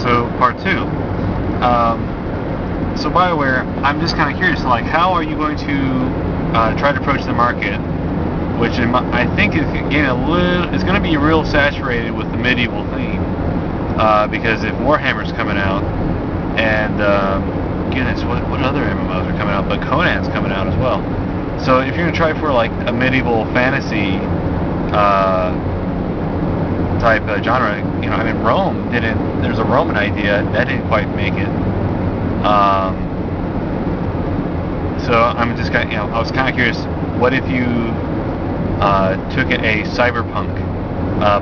So part two. So Bioware, I'm just kind of curious, like, how are you going to try to approach the market, which I think is getting it's going to be real saturated with the medieval theme, because if Warhammer's coming out, and goodness, what other MMOs are coming out? But Conan's coming out as well. So if you're going to try for like a medieval fantasy type genre, I mean, Rome didn't. There's a Roman idea that didn't quite make it. So I'm just kind of, I was kind of curious, what if you took it a cyberpunk,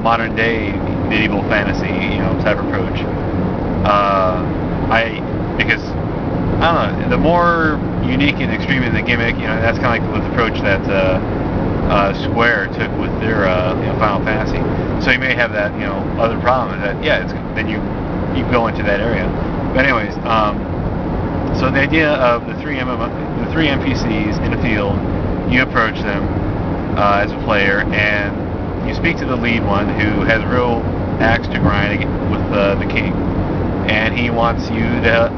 modern day medieval fantasy, type approach? Because I don't know, the more unique and extreme in the gimmick, that's kind of like the approach that Square took with their Final Fantasy. So you may have that other problem that then you go into that area. But anyways, so the idea of the three NPCs in the field, you approach them as a player, and you speak to the lead one who has a real axe to grind with the king, and he wants you to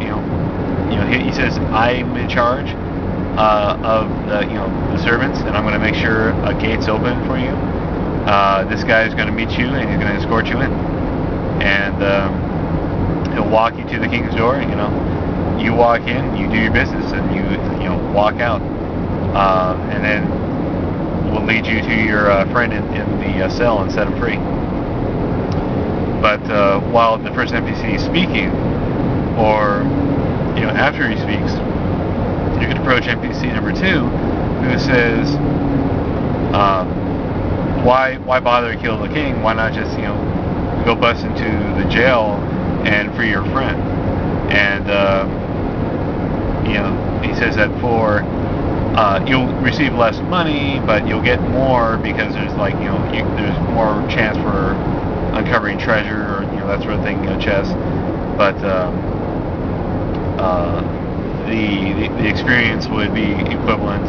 he says, I'm in charge of the servants, and I'm going to make sure a gate's open for you. This guy is going to meet you, and he's going to escort you in, and he'll walk you to the king's door. You walk in, you do your business, and you walk out, and then we'll lead you to your friend in the cell and set him free. But while the first NPC is speaking, or after he speaks, you can approach NPC number 2, who says, why bother to kill the king? Why not just go bust into the jail and free your friend? And he says that for you'll receive less money, but you'll get more because there's there's more chance for uncovering treasure, or that sort of thing, chests. But the experience would be equivalent.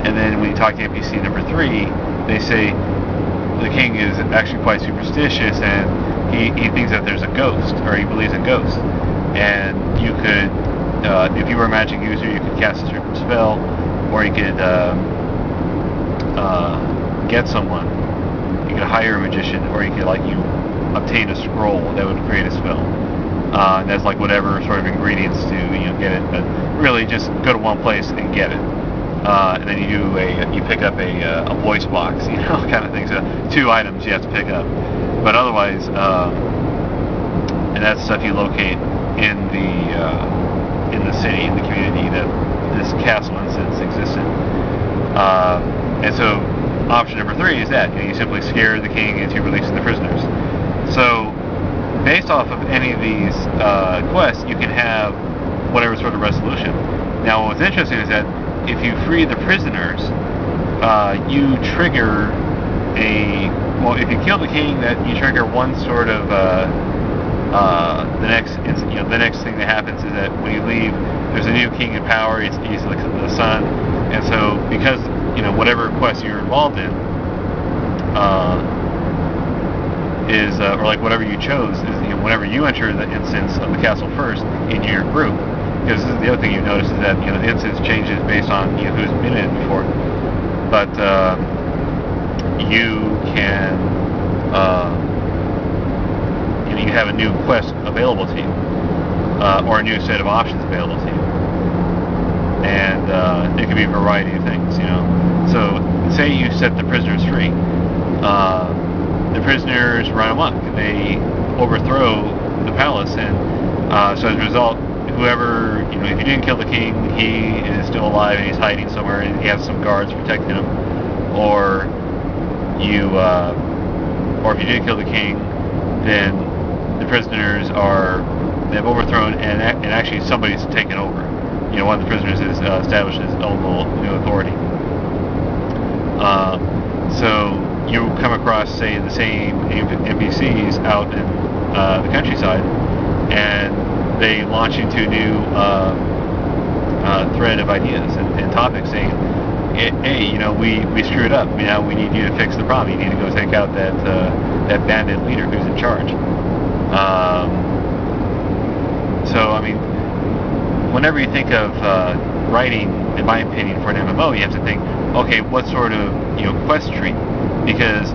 And then when you talk to NPC number 3, they say the king is actually quite superstitious, and he thinks that there's a ghost, or he believes in ghosts. And you could, if you were a magic user, you could cast a certain spell, or you could get someone. You could hire a magician, or you could obtain a scroll that would create a spell. And that's whatever sort of ingredients to get it, but really just go to one place and get it. And then you pick up a voice box, kind of things. 2 items you have to pick up, but otherwise, and that's stuff you locate in the city, in the community that this castle instance exists in. And so option number 3 is that you simply scare the king into releasing the prisoners. So based off of any of these quests, you can have whatever sort of resolution. Now, what's interesting is that if you free the prisoners, you trigger if you kill the king, that you trigger one sort of the next thing that happens is that when you leave, there's a new king in power. He's the sun, and so because whatever quest you're involved in is or whatever you chose is whenever you enter the instance of the castle first in your group, because this is the other thing you notice is that the instance changes based on who's been in it before, but you can you have a new quest available to you, or a new set of options available to you, and it could be a variety of things. So say you set the prisoners free. The prisoners run amok. They overthrow the palace, and so as a result, whoever, if you didn't kill the king, he is still alive and he's hiding somewhere, and he has some guards protecting him. Or if you did kill the king, then the prisoners they've overthrown, and actually somebody's taken over. One of the prisoners is established as eligible new authority. So you come across, say, the same NPCs out in the countryside, and they launch into a new thread of ideas and topics, saying, hey, we screwed up. Now we need you to fix the problem. You need to go take out that bandit leader who's in charge. So I mean, whenever you think of writing, in my opinion, for an MMO, you have to think, okay, what sort of quest tree? Because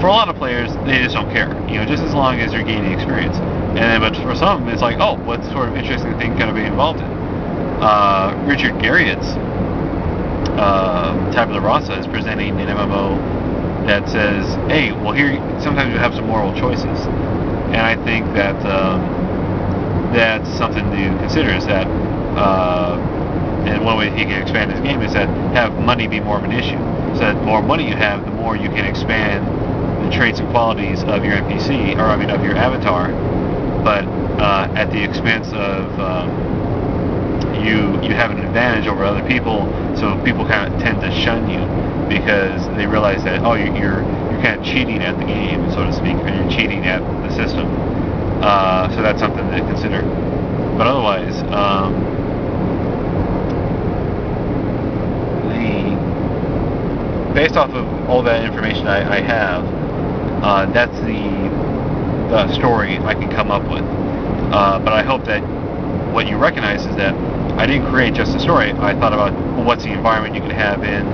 for a lot of players, they just don't care. Just as long as you're gaining experience. But for some, it's like, oh, what sort of interesting thing can I be involved in? Richard Garriott's Tabula Rasa is presenting an MMO that says, hey, well, here sometimes you have some moral choices, and I think that that's something to consider. Is that and one way he can expand his game is that have money be more of an issue. So that the more money you have, the more you can expand the traits and qualities of your NPC, of your avatar, but at the expense of you have an advantage over other people. So people kind of tend to shun you because they realize that you're kind of cheating at the game, so to speak, or you're cheating at the system. So that's something to consider. But otherwise, based off of all that information I have, that's the story I can come up with. But I hope that what you recognize is that I didn't create just a story. I thought about what's the environment you can have in,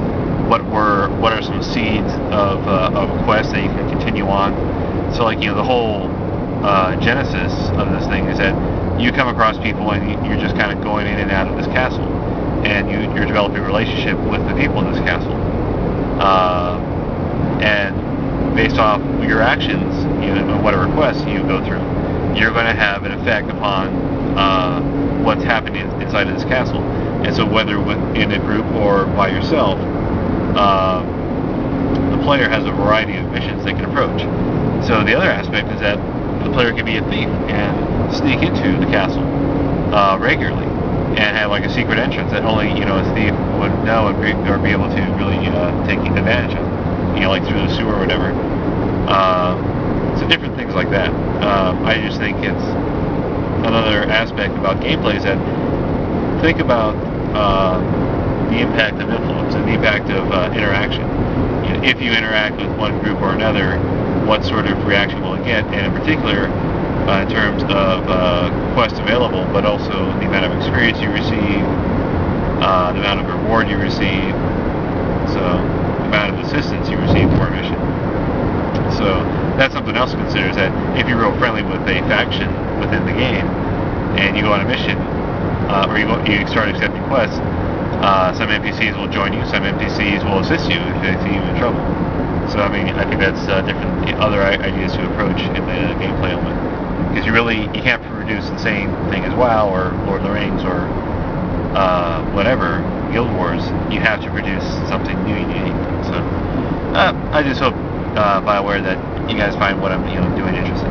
what are some seeds of a quest that you can continue on. So the whole genesis of this thing is that you come across people and you're just kind of going in and out of this castle, and you're developing a relationship with the people in this castle. And based off your actions, and whatever quests you go through, you're going to have an effect upon what's happening inside of this castle. And so whether in a group or by yourself, the player has a variety of missions they can approach. So the other aspect is that the player can be a thief and sneak into the castle regularly and have like a secret entrance that only a thief would know or be able to really take advantage of, like through the sewer or whatever. So different things like that. I just think it's another aspect about gameplay is that think about the impact of influence and the impact of interaction. If you interact with one group or another, what sort of reaction will it get? And in particular, in terms of quests available, but also the amount of experience you receive, the amount of reward you receive, so the amount of assistance you receive for a mission. So that's something else to consider, is that if you're real friendly with a faction within the game, and you go on a mission, or you start accepting quests, some NPCs will join you, some NPCs will assist you if they see you in trouble. So I think that's different other ideas to approach in the gameplay element. Because you can't produce the same thing as WoW or Lord of the Rings or whatever, Guild Wars. You have to produce something new and unique. So I just hope Bioware that you guys find what I'm doing interesting.